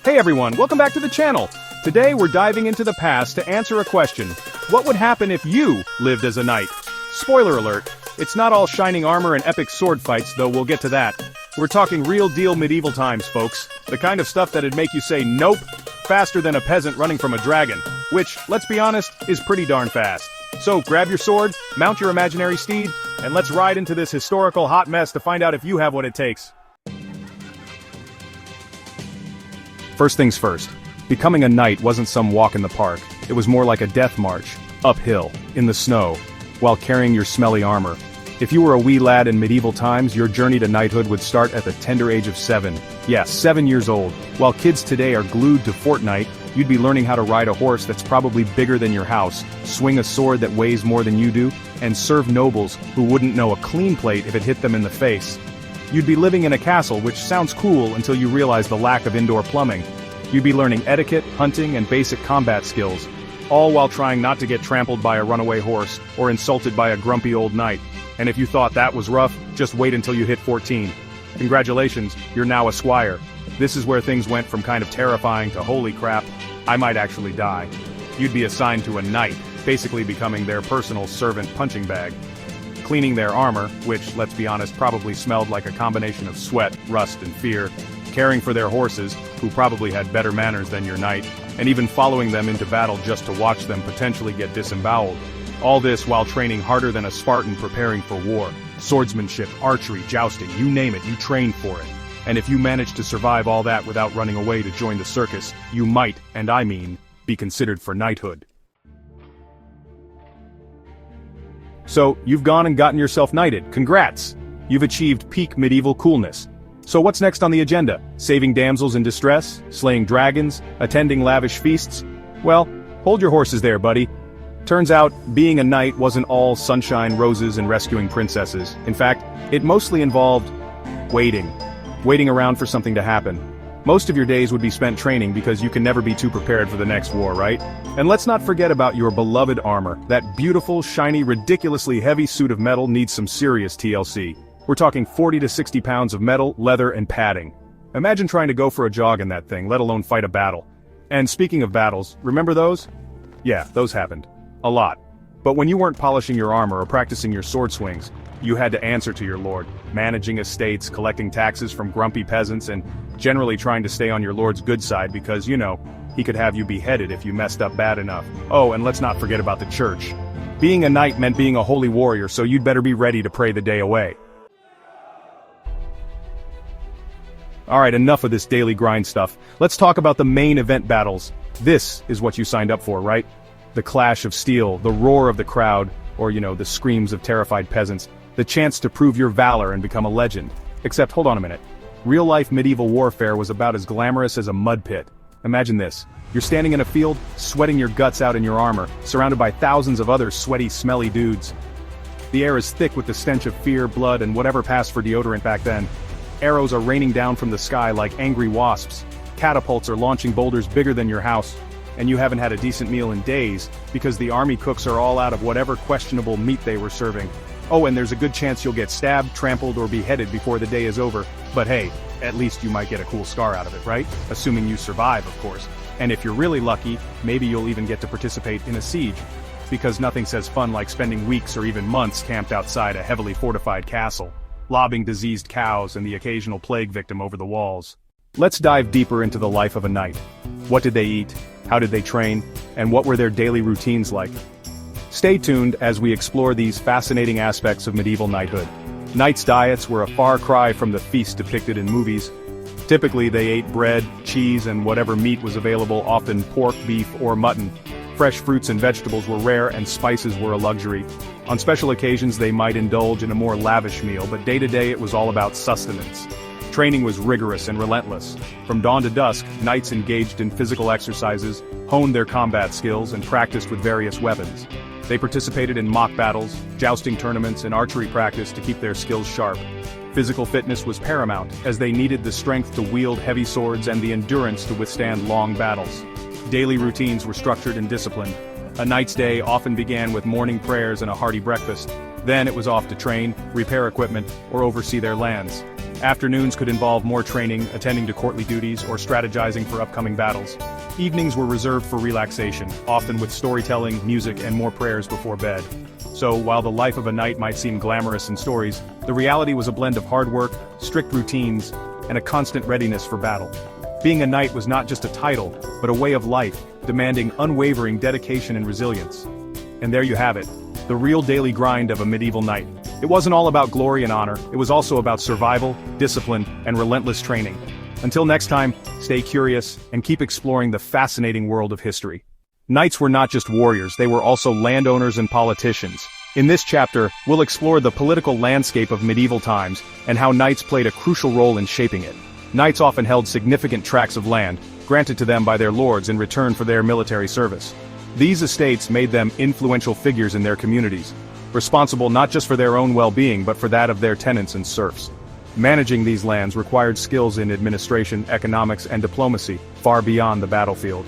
Hey everyone, welcome back to the channel. Today we're diving into the past to answer a question. What would happen if you lived as a knight? Spoiler alert, it's not all shining armor and epic sword fights, though we'll get to that. We're talking real deal medieval times, folks. The kind of stuff that'd make you say nope faster than a peasant running from a dragon, which, let's be honest, is pretty darn fast. So grab your sword, mount your imaginary steed, and let's ride into this historical hot mess to find out if you have what it takes. First things first, becoming a knight wasn't some walk in the park. It was more like a death march, uphill, in the snow, while carrying your smelly armor. If you were a wee lad in medieval times, your journey to knighthood would start at the tender age of 7. Yes, 7 years old. While kids today are glued to Fortnite, you'd be learning how to ride a horse that's probably bigger than your house, swing a sword that weighs more than you do, and serve nobles who wouldn't know a clean plate if it hit them in the face. You'd be living in a castle, which sounds cool until you realize the lack of indoor plumbing. You'd be learning etiquette, hunting, and basic combat skills, all while trying not to get trampled by a runaway horse or insulted by a grumpy old knight. And if you thought that was rough, just wait until you hit 14. Congratulations, you're now a squire. This is where things went from kind of terrifying to holy crap, I might actually die. You'd be assigned to a knight, basically becoming their personal servant punching bag. Cleaning their armor, which, let's be honest, probably smelled like a combination of sweat, rust, and fear. Caring for their horses, who probably had better manners than your knight, and even following them into battle just to watch them potentially get disemboweled. All this while training harder than a Spartan preparing for war. Swordsmanship, archery, jousting, you name it, you trained for it. And if you managed to survive all that without running away to join the circus, you might, and I mean, be considered for knighthood. So, you've gone and gotten yourself knighted, congrats! You've achieved peak medieval coolness. So what's next on the agenda? Saving damsels in distress? Slaying dragons? Attending lavish feasts? Well, hold your horses there, buddy. Turns out, being a knight wasn't all sunshine, roses, and rescuing princesses. In fact, it mostly involved waiting. Waiting around for something to happen. Most of your days would be spent training because you can never be too prepared for the next war, right? And let's not forget about your beloved armor. That beautiful, shiny, ridiculously heavy suit of metal needs some serious TLC. We're talking 40 to 60 pounds of metal, leather, and padding. Imagine trying to go for a jog in that thing, let alone fight a battle. And speaking of battles, remember those? Yeah, those happened. A lot. But when you weren't polishing your armor or practicing your sword swings, you had to answer to your lord, managing estates, collecting taxes from grumpy peasants, and generally trying to stay on your lord's good side because, you know, he could have you beheaded if you messed up bad enough. Oh, and let's not forget about the church. Being a knight meant being a holy warrior, so you'd better be ready to pray the day away. Alright, enough of this daily grind stuff. Let's talk about the main event battles. This is what you signed up for, right? The clash of steel, the roar of the crowd, or the screams of terrified peasants, the chance to prove your valor and become a legend. Except, hold on a minute. Real-life medieval warfare was about as glamorous as a mud pit. Imagine this. You're standing in a field, sweating your guts out in your armor, surrounded by thousands of other sweaty, smelly dudes. The air is thick with the stench of fear, blood, and whatever passed for deodorant back then. Arrows are raining down from the sky like angry wasps. Catapults are launching boulders bigger than your house. And you haven't had a decent meal in days, because the army cooks are all out of whatever questionable meat they were serving. Oh, and there's a good chance you'll get stabbed, trampled, or beheaded before the day is over. But hey, at least you might get a cool scar out of it, right? Assuming you survive, of course. And if you're really lucky, maybe you'll even get to participate in a siege. Because nothing says fun like spending weeks or even months camped outside a heavily fortified castle, lobbing diseased cows and the occasional plague victim over the walls. Let's dive deeper into the life of a knight. What did they eat? How did they train? And what were their daily routines like? Stay tuned as we explore these fascinating aspects of medieval knighthood. Knights' diets were a far cry from the feast depicted in movies. Typically, they ate bread, cheese, and whatever meat was available, often pork, beef, or mutton. Fresh fruits and vegetables were rare, and spices were a luxury. On special occasions, they might indulge in a more lavish meal, but day-to-day it was all about sustenance. Training was rigorous and relentless. From dawn to dusk, knights engaged in physical exercises, honed their combat skills, and practiced with various weapons. They participated in mock battles, jousting tournaments, and archery practice to keep their skills sharp. Physical fitness was paramount, as they needed the strength to wield heavy swords and the endurance to withstand long battles. Daily routines were structured and disciplined. A knight's day often began with morning prayers and a hearty breakfast. Then it was off to train, repair equipment, or oversee their lands. Afternoons could involve more training, attending to courtly duties, or strategizing for upcoming battles. Evenings were reserved for relaxation, often with storytelling, music, and more prayers before bed. So, while the life of a knight might seem glamorous in stories, the reality was a blend of hard work, strict routines, and a constant readiness for battle. Being a knight was not just a title, but a way of life, demanding unwavering dedication and resilience. And there you have it, the real daily grind of a medieval knight. It wasn't all about glory and honor, it was also about survival, discipline, and relentless training. Until next time, stay curious, and keep exploring the fascinating world of history. Knights were not just warriors, they were also landowners and politicians. In this chapter, we'll explore the political landscape of medieval times, and how knights played a crucial role in shaping it. Knights often held significant tracts of land, granted to them by their lords in return for their military service. These estates made them influential figures in their communities, responsible not just for their own well-being but for that of their tenants and serfs. Managing these lands required skills in administration, economics, and diplomacy, far beyond the battlefield.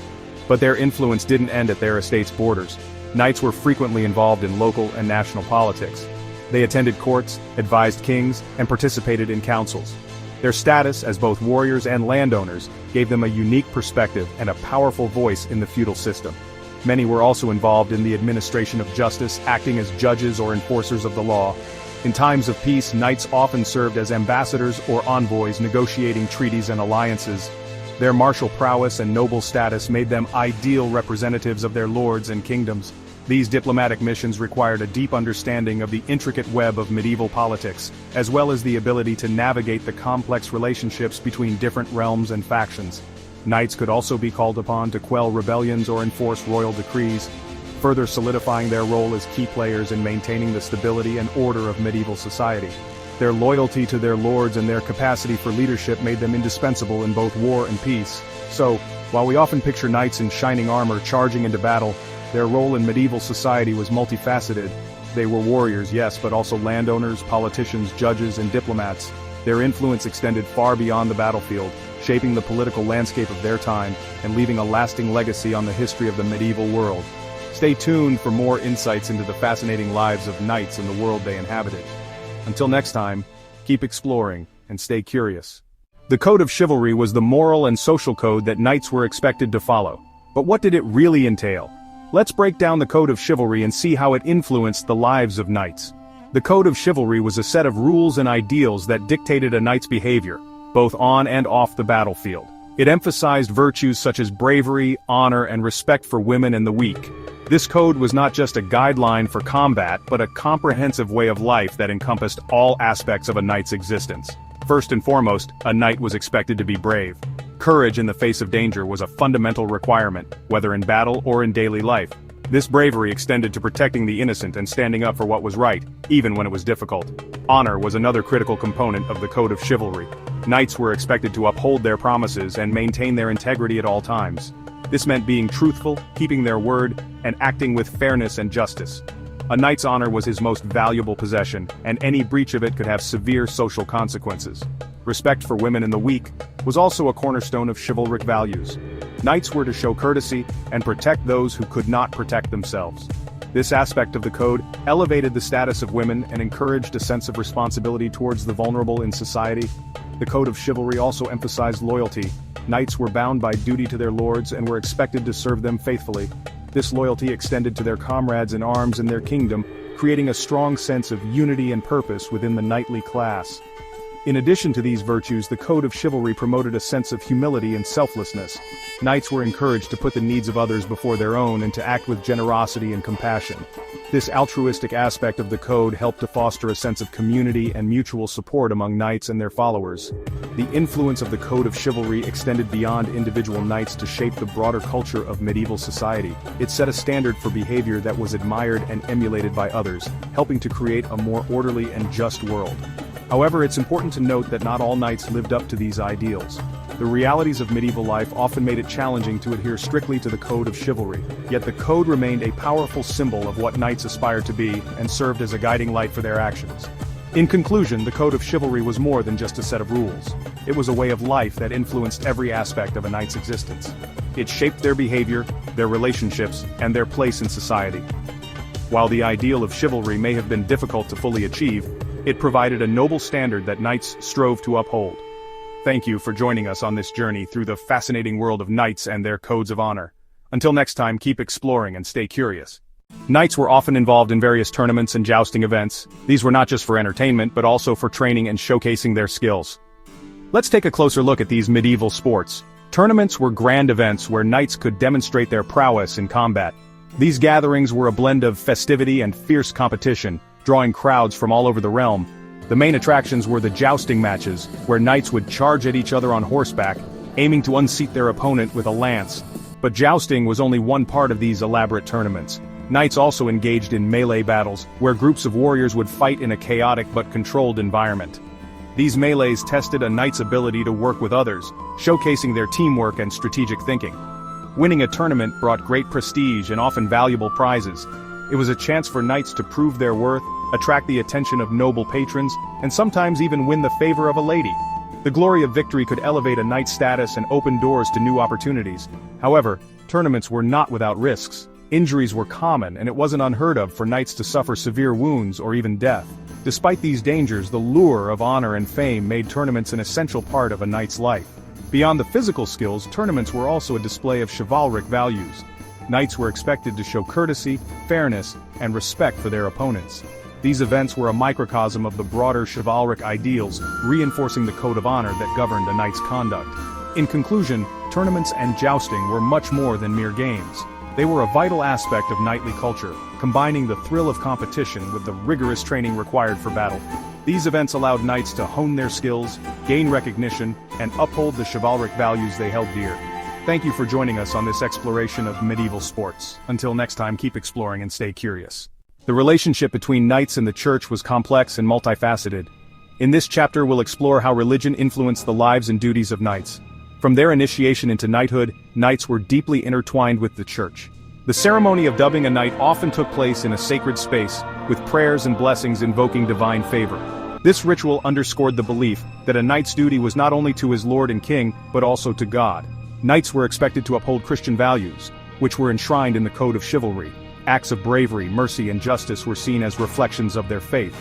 But their influence didn't end at their estate's borders. Knights were frequently involved in local and national politics. They attended courts, advised kings, and participated in councils. Their status as both warriors and landowners gave them a unique perspective and a powerful voice in the feudal system. Many were also involved in the administration of justice, acting as judges or enforcers of the law. In times of peace, knights often served as ambassadors or envoys negotiating treaties and alliances. Their martial prowess and noble status made them ideal representatives of their lords and kingdoms. These diplomatic missions required a deep understanding of the intricate web of medieval politics, as well as the ability to navigate the complex relationships between different realms and factions. Knights could also be called upon to quell rebellions or enforce royal decrees, further solidifying their role as key players in maintaining the stability and order of medieval society. Their loyalty to their lords and their capacity for leadership made them indispensable in both war and peace. So, while we often picture knights in shining armor charging into battle, their role in medieval society was multifaceted. They were warriors, yes, but also landowners, politicians, judges, and diplomats. Their influence extended far beyond the battlefield, shaping the political landscape of their time, and leaving a lasting legacy on the history of the medieval world. Stay tuned for more insights into the fascinating lives of knights in the world they inhabited. Until next time, keep exploring, and stay curious. The Code of Chivalry was the moral and social code that knights were expected to follow. But what did it really entail? Let's break down the Code of Chivalry and see how it influenced the lives of knights. The Code of Chivalry was a set of rules and ideals that dictated a knight's behavior, both on and off the battlefield. It emphasized virtues such as bravery, honor, and respect for women and the weak. This code was not just a guideline for combat, but a comprehensive way of life that encompassed all aspects of a knight's existence. First and foremost, a knight was expected to be brave. Courage in the face of danger was a fundamental requirement, whether in battle or in daily life. This bravery extended to protecting the innocent and standing up for what was right, even when it was difficult. Honor was another critical component of the Code of Chivalry. Knights were expected to uphold their promises and maintain their integrity at all times. This meant being truthful, keeping their word, and acting with fairness and justice. A knight's honor was his most valuable possession, and any breach of it could have severe social consequences. Respect for women and the weak was also a cornerstone of chivalric values. Knights were to show courtesy and protect those who could not protect themselves. This aspect of the code elevated the status of women and encouraged a sense of responsibility towards the vulnerable in society. The Code of Chivalry also emphasized loyalty. Knights were bound by duty to their lords and were expected to serve them faithfully. This loyalty extended to their comrades in arms in their kingdom, creating a strong sense of unity and purpose within the knightly class. In addition to these virtues, the Code of Chivalry promoted a sense of humility and selflessness. Knights were encouraged to put the needs of others before their own and to act with generosity and compassion. This altruistic aspect of the code helped to foster a sense of community and mutual support among knights and their followers. The influence of the Code of Chivalry extended beyond individual knights to shape the broader culture of medieval society. It set a standard for behavior that was admired and emulated by others, helping to create a more orderly and just world. However, it's important to note that not all knights lived up to these ideals. The realities of medieval life often made it challenging to adhere strictly to the Code of Chivalry, yet the code remained a powerful symbol of what knights aspired to be and served as a guiding light for their actions. In conclusion, the Code of Chivalry was more than just a set of rules. It was a way of life that influenced every aspect of a knight's existence. It shaped their behavior, their relationships, and their place in society. While the ideal of chivalry may have been difficult to fully achieve, It provided a noble standard that knights strove to uphold. Thank you for joining us on this journey through the fascinating world of knights and their codes of honor. Until next time, keep exploring and stay curious. Knights were often involved in various tournaments and jousting events. These were not just for entertainment but also for training and showcasing their skills. Let's take a closer look at these medieval sports. Tournaments were grand events where knights could demonstrate their prowess in combat. These gatherings were a blend of festivity and fierce competition, drawing crowds from all over the realm. The main attractions were the jousting matches, where knights would charge at each other on horseback, aiming to unseat their opponent with a lance. But jousting was only one part of these elaborate tournaments. Knights also engaged in melee battles, where groups of warriors would fight in a chaotic but controlled environment. These melees tested a knight's ability to work with others, showcasing their teamwork and strategic thinking. Winning a tournament brought great prestige and often valuable prizes. It was a chance for knights to prove their worth, attract the attention of noble patrons, and sometimes even win the favor of a lady. The glory of victory could elevate a knight's status and open doors to new opportunities. However, tournaments were not without risks. Injuries were common, and it wasn't unheard of for knights to suffer severe wounds or even death. Despite these dangers, the lure of honor and fame made tournaments an essential part of a knight's life. Beyond the physical skills, tournaments were also a display of chivalric values. Knights were expected to show courtesy, fairness, and respect for their opponents. These events were a microcosm of the broader chivalric ideals, reinforcing the code of honor that governed a knight's conduct. In conclusion, tournaments and jousting were much more than mere games. They were a vital aspect of knightly culture, combining the thrill of competition with the rigorous training required for battle. These events allowed knights to hone their skills, gain recognition, and uphold the chivalric values they held dear. Thank you for joining us on this exploration of medieval sports. Until next time, keep exploring and stay curious. The relationship between knights and the church was complex and multifaceted. In this chapter, we'll explore how religion influenced the lives and duties of knights. From their initiation into knighthood, knights were deeply intertwined with the church. The ceremony of dubbing a knight often took place in a sacred space, with prayers and blessings invoking divine favor. This ritual underscored the belief that a knight's duty was not only to his lord and king, but also to God. Knights were expected to uphold Christian values, which were enshrined in the code of chivalry. Acts of bravery, mercy, and justice were seen as reflections of their faith.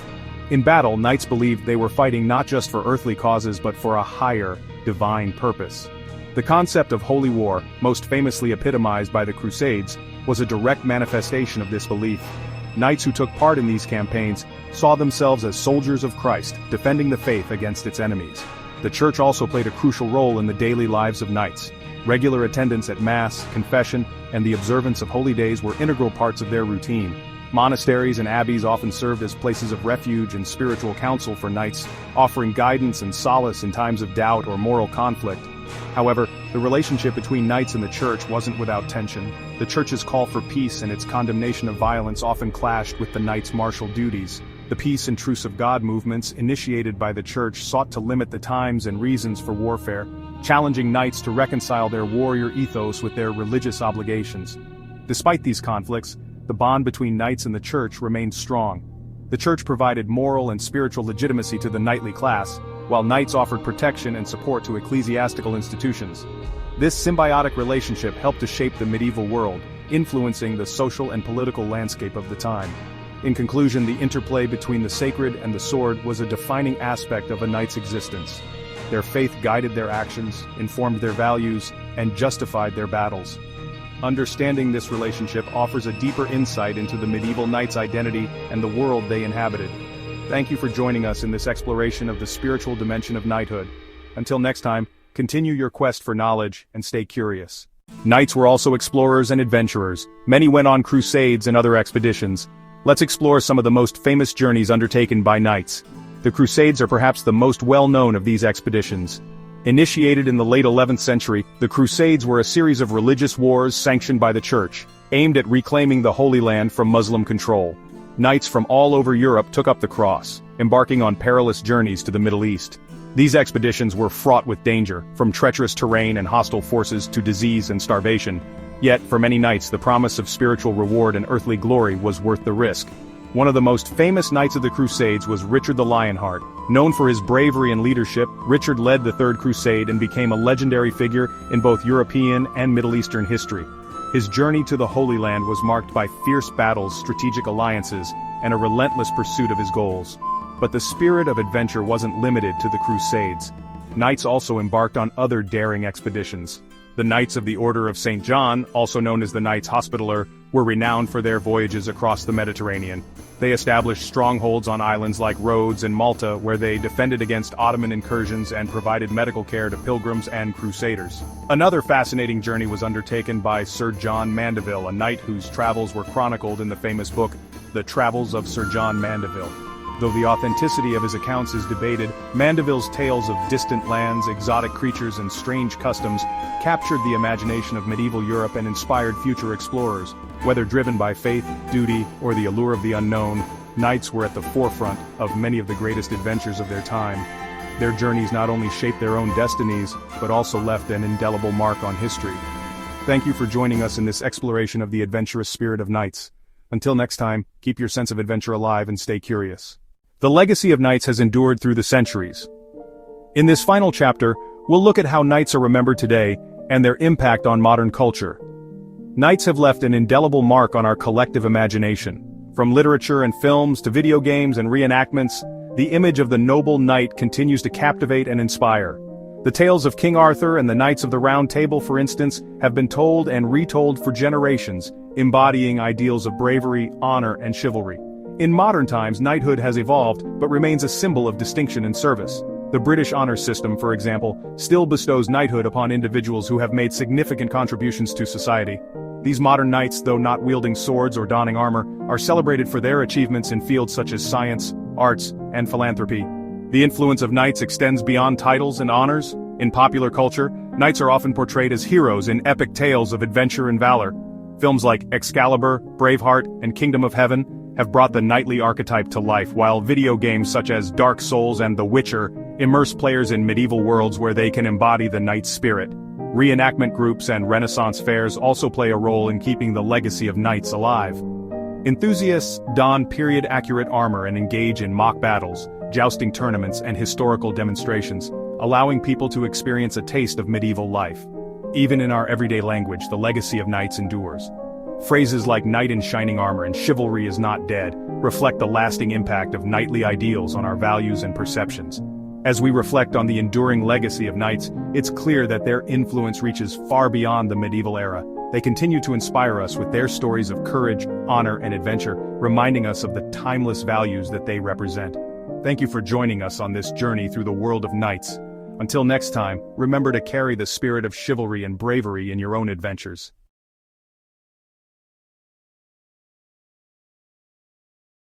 In battle, knights believed they were fighting not just for earthly causes but for a higher, divine purpose. The concept of holy war, most famously epitomized by the Crusades, was a direct manifestation of this belief. Knights who took part in these campaigns saw themselves as soldiers of Christ, defending the faith against its enemies. The church also played a crucial role in the daily lives of knights. Regular attendance at Mass, confession, and the observance of holy days were integral parts of their routine. Monasteries and abbeys often served as places of refuge and spiritual counsel for knights, offering guidance and solace in times of doubt or moral conflict. However, the relationship between knights and the church wasn't without tension. The church's call for peace and its condemnation of violence often clashed with the knights' martial duties. The Peace and Truce of God movements, initiated by the church, sought to limit the times and reasons for warfare, challenging knights to reconcile their warrior ethos with their religious obligations. Despite these conflicts, the bond between knights and the church remained strong. The church provided moral and spiritual legitimacy to the knightly class, while knights offered protection and support to ecclesiastical institutions. This symbiotic relationship helped to shape the medieval world, influencing the social and political landscape of the time. In conclusion, the interplay between the sacred and the sword was a defining aspect of a knight's existence. Their faith guided their actions, informed their values, and justified their battles. Understanding this relationship offers a deeper insight into the medieval knight's identity and the world they inhabited. Thank you for joining us in this exploration of the spiritual dimension of knighthood. Until next time, continue your quest for knowledge and stay curious. Knights were also explorers and adventurers. Many went on crusades and other expeditions. Let's explore some of the most famous journeys undertaken by knights. The Crusades are perhaps the most well-known of these expeditions. Initiated in the late 11th century, the Crusades were a series of religious wars sanctioned by the Church, aimed at reclaiming the Holy Land from Muslim control. Knights from all over Europe took up the cross, embarking on perilous journeys to the Middle East. These expeditions were fraught with danger, from treacherous terrain and hostile forces to disease and starvation. Yet, for many knights, the promise of spiritual reward and earthly glory was worth the risk. One of the most famous knights of the Crusades was Richard the Lionheart. Known for his bravery and leadership, Richard led the Third Crusade and became a legendary figure in both European and Middle Eastern history. His journey to the Holy Land was marked by fierce battles, strategic alliances, and a relentless pursuit of his goals. But the spirit of adventure wasn't limited to the Crusades. Knights also embarked on other daring expeditions. The Knights of the Order of St. John, also known as the Knights Hospitaller, were renowned for their voyages across the Mediterranean. They established strongholds on islands like Rhodes and Malta where they defended against Ottoman incursions and provided medical care to pilgrims and crusaders. Another fascinating journey was undertaken by Sir John Mandeville, a knight whose travels were chronicled in the famous book, The Travels of Sir John Mandeville. Though the authenticity of his accounts is debated, Mandeville's tales of distant lands, exotic creatures and strange customs captured the imagination of medieval Europe and inspired future explorers. Whether driven by faith, duty, or the allure of the unknown, knights were at the forefront of many of the greatest adventures of their time. Their journeys not only shaped their own destinies, but also left an indelible mark on history. Thank you for joining us in this exploration of the adventurous spirit of knights. Until next time, keep your sense of adventure alive and stay curious. The legacy of knights has endured through the centuries. In this final chapter, we'll look at how knights are remembered today and their impact on modern culture. Knights have left an indelible mark on our collective imagination. From literature and films to video games and reenactments, the image of the noble knight continues to captivate and inspire. The tales of King Arthur and the Knights of the Round Table, for instance, have been told and retold for generations, embodying ideals of bravery, honor, and chivalry. In modern times, knighthood has evolved, but remains a symbol of distinction and service. The British honor system, for example, still bestows knighthood upon individuals who have made significant contributions to society. These modern knights, though not wielding swords or donning armor, are celebrated for their achievements in fields such as science, arts, and philanthropy. The influence of knights extends beyond titles and honors. In popular culture, knights are often portrayed as heroes in epic tales of adventure and valor. Films like Excalibur, Braveheart, and Kingdom of Heaven have brought the knightly archetype to life, while video games such as Dark Souls and The Witcher immerse players in medieval worlds where they can embody the knight's spirit. Reenactment groups and Renaissance fairs also play a role in keeping the legacy of knights alive. Enthusiasts don period-accurate armor and engage in mock battles, jousting tournaments, and historical demonstrations, allowing people to experience a taste of medieval life. Even in our everyday language, the legacy of knights endures. Phrases like knight in shining armor and chivalry is not dead reflect the lasting impact of knightly ideals on our values and perceptions. As we reflect on the enduring legacy of knights, it's clear that their influence reaches far beyond the medieval era. They continue to inspire us with their stories of courage, honor, and adventure, reminding us of the timeless values that they represent. Thank you for joining us on this journey through the world of knights. Until next time, remember to carry the spirit of chivalry and bravery in your own adventures.